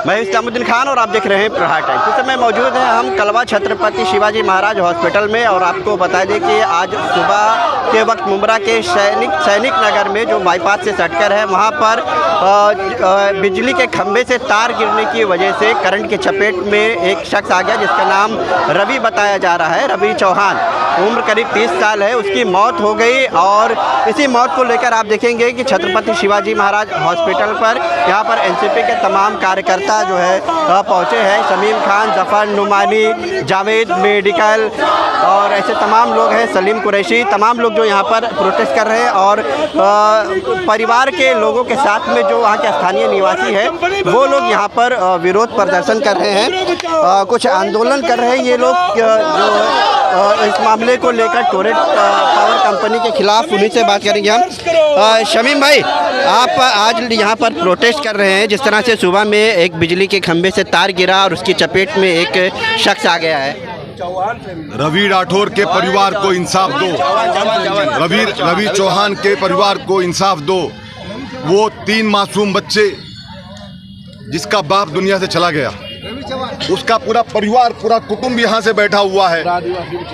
मैं इस्लामुद्दीन खान और आप देख रहे हैं प्रहार टाइम्स। इस समय मौजूद हैं हम कलवा छत्रपति शिवाजी महाराज हॉस्पिटल में और आपको बता दें कि आज सुबह के वक्त मुंब्रा के सैनिक नगर में जो बाईपास से सटकर है वहां पर बिजली के खंभे से तार गिरने की वजह से करंट की चपेट में एक शख्स आ गया जिसका नाम रवि बताया जा रहा है। रवि चौहान, उम्र करीब 30 साल है, उसकी मौत हो गई। और इसी मौत को लेकर आप देखेंगे कि छत्रपति शिवाजी महाराज हॉस्पिटल पर यहाँ पर एनसीपी के तमाम कार्यकर्ता जो है पहुँचे हैं। शमीम खान, जफर नुमानी, जावेद मेडिकल और ऐसे तमाम लोग हैं, सलीम कुरैशी, तमाम लोग जो यहाँ पर प्रोटेस्ट कर रहे हैं। और परिवार के लोगों के साथ में जो वहाँ के स्थानीय निवासी हैं वो लोग यहाँ पर विरोध प्रदर्शन कर रहे हैं, कुछ आंदोलन कर रहे हैं ये लोग जो इस मामले को लेकर टोरेंट पावर कंपनी के खिलाफ। उन्हीं से बात करेंगे हम। शमीम भाई, आप आज यहाँ पर प्रोटेस्ट कर रहे हैं, जिस तरह से सुबह में एक बिजली के खंभे से तार गिरा और उसकी चपेट में एक शख्स आ गया है। रवि राठौर के परिवार को इंसाफ दो। रवि चौहान के परिवार को इंसाफ दो। वो 3 मासूम बच्चे जिसका बाप दुनिया से चला गया, उसका पूरा परिवार, पूरा कुटुंब यहाँ से बैठा हुआ है,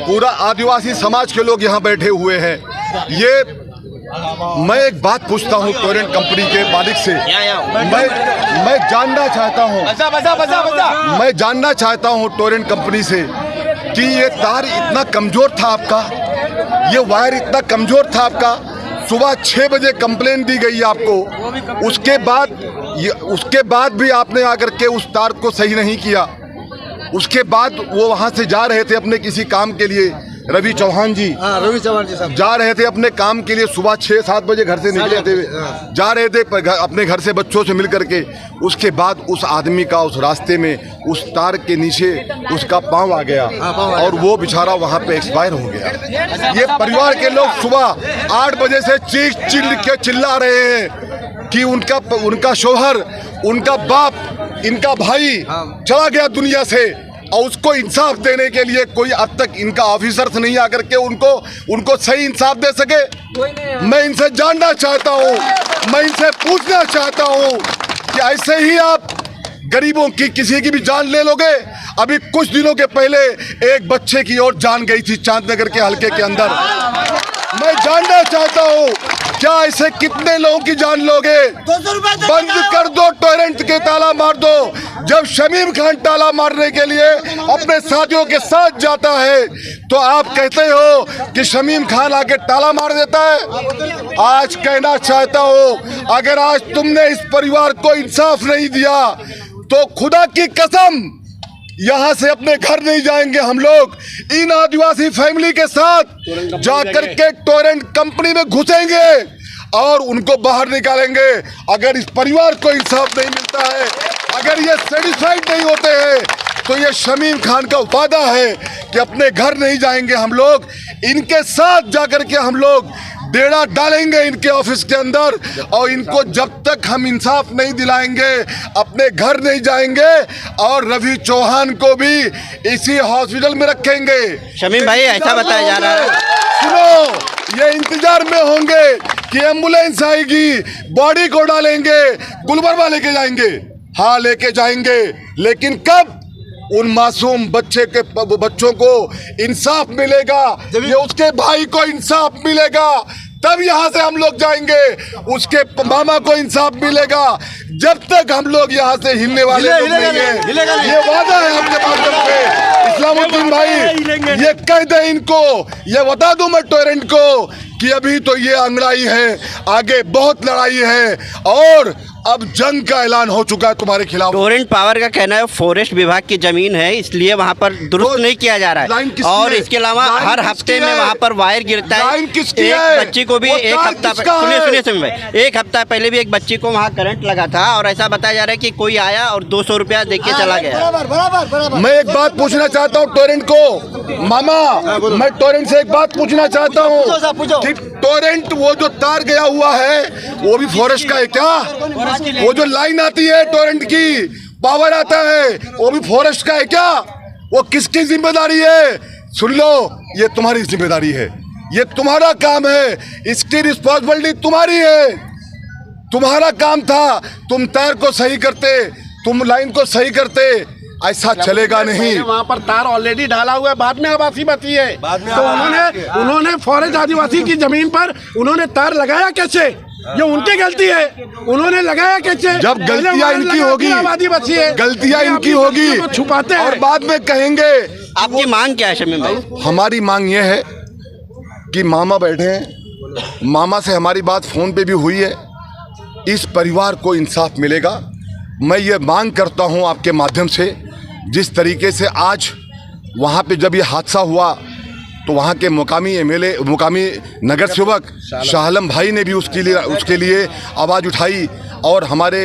पूरा आदिवासी समाज के लोग यहाँ बैठे हुए हैं। ये मैं एक बात पूछता हूँ टोरेंट कंपनी के मालिक से, मैं जानना चाहता हूँ टोरेंट कंपनी से कि ये तार इतना कमजोर था आपका, ये वायर इतना कमजोर था आपका। सुबह 6 बजे कंप्लेन दी गई आपको, उसके बाद भी आपने आकर के उस तार को सही नहीं किया। उसके बाद वो वहाँ से जा रहे थे अपने किसी काम के लिए, रवि चौहान जी साहब जा रहे थे अपने काम के लिए। सुबह 6-7 बजे घर से निकले थे, जा रहे थे अपने घर से बच्चों से मिल करके। उसके बाद उस आदमी का उस रास्ते में उस तार के नीचे उसका पाँव आ गया और वो बेचारा वहाँ पे एक्सपायर हो गया। ये परिवार के लोग सुबह 8 बजे से चिल्ला रहे हैं कि उनका शौहर, उनका बाप, इनका भाई चला गया दुनिया से, और उसको इंसाफ देने के लिए कोई अब तक इनका ऑफिसर्स नहीं आकर के उनको सही इंसाफ दे सके। मैं इनसे जानना चाहता हूँ, मैं इनसे पूछना चाहता हूँ कि ऐसे ही आप गरीबों की किसी की भी जान ले लोगे? अभी कुछ दिनों के पहले एक बच्चे की और जान गई थी चांदनगर के हलके के अंदर। मैं जानना चाहता हूँ क्या ऐसे कितने लोगों की जान लोगे? बंद कर दो टोरेंट के, ताला मार दो। जब शमीम खान ताला मारने के लिए अपने साथियों के साथ जाता है तो आप कहते हो कि शमीम खान आके ताला मार देता है। आज कहना चाहता हूँ, अगर आज तुमने इस परिवार को इंसाफ नहीं दिया तो खुदा की कसम यहाँ से अपने घर नहीं जाएंगे हम लोग। इन आदिवासी फैमिली के साथ जाकर के टोरेंट कंपनी में घुसेंगे और उनको बाहर निकालेंगे। अगर इस परिवार को इंसाफ नहीं मिलता है, अगर ये सेटिस्फाइड नहीं होते हैं, तो ये शमीम खान का वादा है कि अपने घर नहीं जाएंगे हम लोग। इनके साथ जाकर के हम लोग डेरा डालेंगे इनके ऑफिस के अंदर, और इनको जब तक हम इंसाफ नहीं दिलाएंगे अपने घर नहीं जाएंगे। और रवि चौहान को भी इसी हॉस्पिटल में रखेंगे। शमीम भाई, ऐसा बताया जा रहा है, सुनो, ये इंतजार में होंगे कि एम्बुलेंस आएगी, बॉडी को डालेंगे, गुलबर्गा लेके जाएंगे। हाँ, लेके जाएंगे, लेकिन कब? उन मासूम बच्चों को इंसाफ मिलेगा, ये उसके भाई को इंसाफ मिलेगा, तब यहाँ से हम लोग जाएंगे। उसके मामा को इंसाफ मिलेगा। जब तक हम लोग यहाँ से हिलने वाले नहीं हैं। ये वादा है आपके माध्यम से इस्लामुद्दीन भाई, ये कह दे इनको, ये बता दूं मैं टोरेंट को कि अभी तो ये अंगड़ाई है, आगे बहुत लड़ाई है और अब जंग का ऐलान हो चुका है तुम्हारे खिलाफ। टोरेंट पावर का कहना है फॉरेस्ट विभाग की जमीन है, इसलिए वहाँ पर दुरुस्त नहीं किया जा रहा है। और इसके अलावा हर हफ्ते में वहाँ पर वायर गिरता है। एक बच्ची को भी एक हफ्ता सुनिए एक हफ्ता पहले भी एक बच्ची को वहाँ करंट लगा था और ऐसा बताया जा रहा है कि कोई आया और 200 रुपया दे के चला गया। मैं एक बात पूछना चाहता हूँ टोरेंट को, मामा, मैं टोरेंट से एक बात पूछना चाहता हूँ कि टोरेंट वो जो तार गया हुआ है वो भी फॉरेस्ट का है क्या? वो जो लाइन आती है टोरेंट की, पावर आता है, वो भी फॉरेस्ट का है क्या? वो किसकी जिम्मेदारी है? सुन लो, ये तुम्हारी जिम्मेदारी है, ये तुम्हारा काम है, इसकी रिस्पॉन्सिबिलिटी तुम्हारी है। तुम्हारा काम था, तुम तार को सही करते, तुम लाइन को सही करते, ऐसा चलेगा नहीं। वहाँ पर तार ऑलरेडी डाला हुआ है, बाद में आवासी बची है, तो उन्होंने फॉरेस्ट आदिवासी की जमीन पर उन्होंने तार लगाया कैसे? ये उनकी गलती है, उन्होंने लगाया कैसे? जब गलतियां इनकी होगी, आबादी बची है, गलतियां इनकी होगी, छुपाते हैं और बाद में कहेंगे। आपकी मांग क्या है शमीम भाई? हमारी मांग ये है कि मामा बैठे हैं, मामा से हमारी बात फोन पे भी हुई है, इस परिवार को इंसाफ मिलेगा। मैं ये मांग करता हूँ आपके माध्यम से, जिस तरीके से आज वहाँ पे जब ये हादसा हुआ तो वहाँ के मुकामी नगर सेवक शाह आलम भाई ने भी उसके लिए आवाज़ उठाई, और हमारे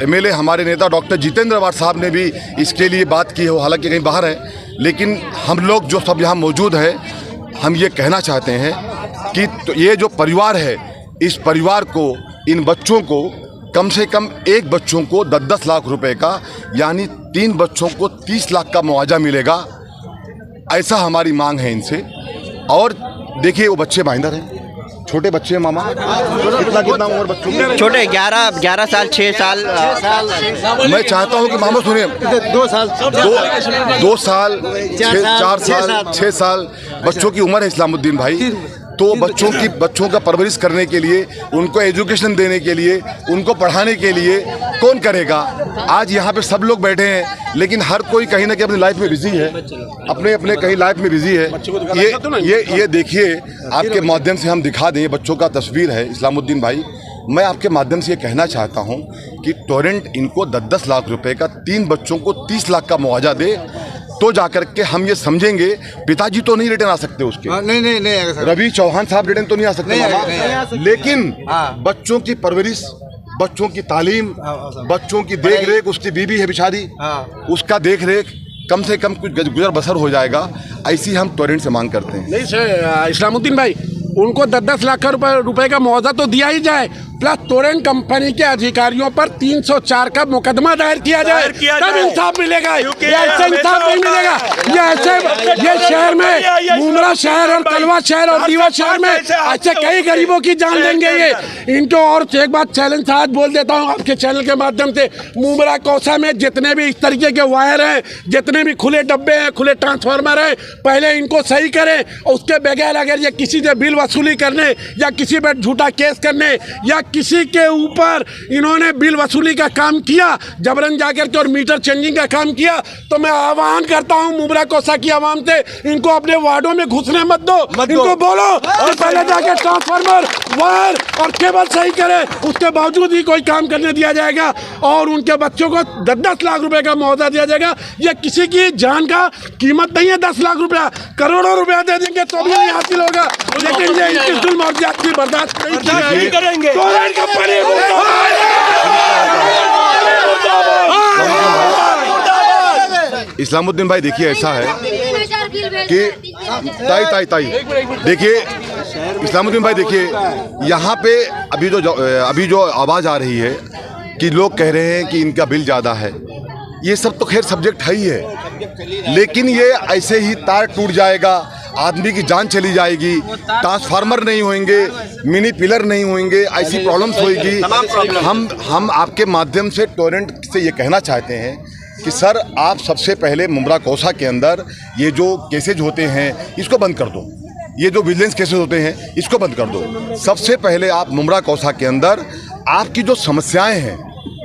एमएलए हमारे नेता डॉक्टर जितेंद्र अवार साहब ने भी इसके लिए बात की है, वो हालांकि कहीं बाहर है, लेकिन हम लोग जो सब यहाँ मौजूद हैं, हम ये कहना चाहते हैं कि तो ये जो परिवार है, इस परिवार को, इन बच्चों को कम से कम एक बच्चों को 10-10 लाख रुपए का, यानी 3 बच्चों को 30 लाख का मुआवजा मिलेगा, ऐसा हमारी मांग है इनसे। और देखिए वो बच्चे माइनर हैं, छोटे बच्चे हैं मामा, कितना उम्र बच्चों की? छोटे 11 साल 6 साल। मैं चाहता हूं कि मामा सुनिए, 2 साल 4 साल 6 साल बच्चों की उम्र है इस्लामुद्दीन भाई। तो बच्चों का परवरिश करने के लिए, उनको एजुकेशन देने के लिए, उनको पढ़ाने के लिए कौन करेगा? आज यहाँ पे सब लोग बैठे हैं, लेकिन हर कोई कहीं ना कहीं अपनी लाइफ में बिजी है, अपने कहीं लाइफ में बिजी है। ये देखिए, आपके माध्यम से हम दिखा दें, बच्चों का तस्वीर है इस्लामुद्दीन भाई। मैं आपके माध्यम से ये कहना चाहता हूँ कि टोरेंट इनको 10-10 लाख रुपए का, 3 बच्चों को 30 लाख का मुआवजा दे, तो जाकर के हम ये समझेंगे। पिताजी तो नहीं रिटर्न आ सकते उसके, नहीं रवि चौहान साहब रिटर्न तो नहीं आ सकते मामा, लेकिन बच्चों की परवरिश, बच्चों की तालीम, बच्चों की देख रेख, उसकी बीवी है बेचारी, उसका देख रेख कम से कम कुछ गुजर बसर हो जाएगा, ऐसी हम टोरेंट से मांग करते हैं। नहीं सर इस्लामुद्दीन भाई, उनको 10-10 लाख रुपए का मुआवजा तो दिया ही जाए, प्लस टोरेंट कंपनी के अधिकारियों पर 304 का मुकदमा दायर किया जाए, तब इंसाफ मिलेगा। ऐसे इंसाफ नहीं मिलेगा। ये शहर में, मुमरा शहर और कलवा शहर और दीवा शहर में ऐसे कई गरीबों की जान लेंगे ये इनको। और एक बात चैलेंज से आज बोल देता हूँ आपके चैनल के माध्यम से, मुमरा कौसा में जितने भी इस तरीके के वायर हैं, जितने भी खुले डब्बे हैं, खुले ट्रांसफार्मर हैं, पहले इनको सही करें। उसके बगैर अगर ये किसी से बिल वसूली करने या किसी पर झूठा केस करने या किसी के ऊपर इन्होंने बिल वसूली का काम किया, जबरन जाकर के और मीटर चेंजिंग का काम किया, तो मैं आह्वान करता हूं मुमरा कोसा की आवाम से, इनको अपने वार्डों में घुसने मत दो। इनको बोलो कि पहले जाके ट्रांसफार्मर, वायर और केबल सही करे, उसके बावजूद ही कोई काम करने दिया जाएगा और उनके बच्चों को 10-10 लाख रुपए का मुआवजा दिया जाएगा। ये किसी की जान का कीमत नहीं है, 10 लाख रुपया, करोड़ों रुपया दे देंगे तो भी नहीं हासिल होगा, लेकिन ये इनकी जुल्म और ज्यादती बर्दाश्त नहीं करेंगे। इस्लामुद्दीन भाई देखिए, ऐसा है कि ताई देखिए, इस्लामुद्दीन भाई देखिए, यहाँ पे अभी जो आवाज़ आ रही है कि लोग कह रहे हैं कि इनका बिल ज़्यादा है, ये सब तो खैर सब्जेक्ट है ही है, लेकिन ये ऐसे ही तार टूट जाएगा, आदमी की जान चली जाएगी, ट्रांसफार्मर नहीं होंगे, मिनी पिलर नहीं होंगे, ऐसी प्रॉब्लम्स होगी। हम आपके माध्यम से टोरेंट से ये कहना चाहते हैं कि सर, आप सबसे पहले मुमरा कौसा के अंदर ये जो केसेज होते हैं इसको बंद कर दो, ये जो विजिलेंस केसेज होते हैं इसको बंद कर दो। सबसे पहले आप मुमरा कौसा के अंदर आपकी जो समस्याएं हैं,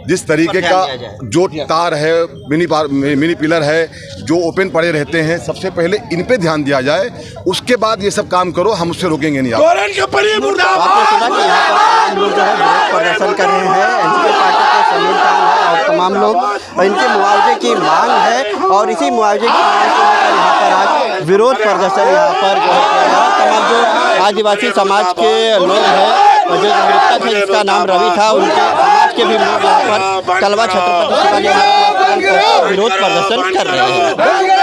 जिस तरीके का जो तार है, मिनी पिलर है, जो ओपन पड़े रहते हैं, सबसे पहले इन पे ध्यान दिया जाए, उसके बाद ये सब काम करो, हम उससे रोकेंगे नहीं। आपने सुना कि यहाँ पर तमाम लोग जो है विरोध प्रदर्शन कर रहे हैं, एनसीपी पार्टी के समीर खान है और तमाम लोग, इनके मुआवजे की मांग है और इसी मुआवजे की मांग को लेकर यहाँ पर आज विरोध प्रदर्शन यहाँ पर तमाम जो आदिवासी समाज के लोग हैं, जो मृतक है जिसका नाम रवि था, उनके समाज के भी लोग यहाँ पर कलवा छत्रपति शिवाजी महाराज विरोध प्रदर्शन कर रहे हैं।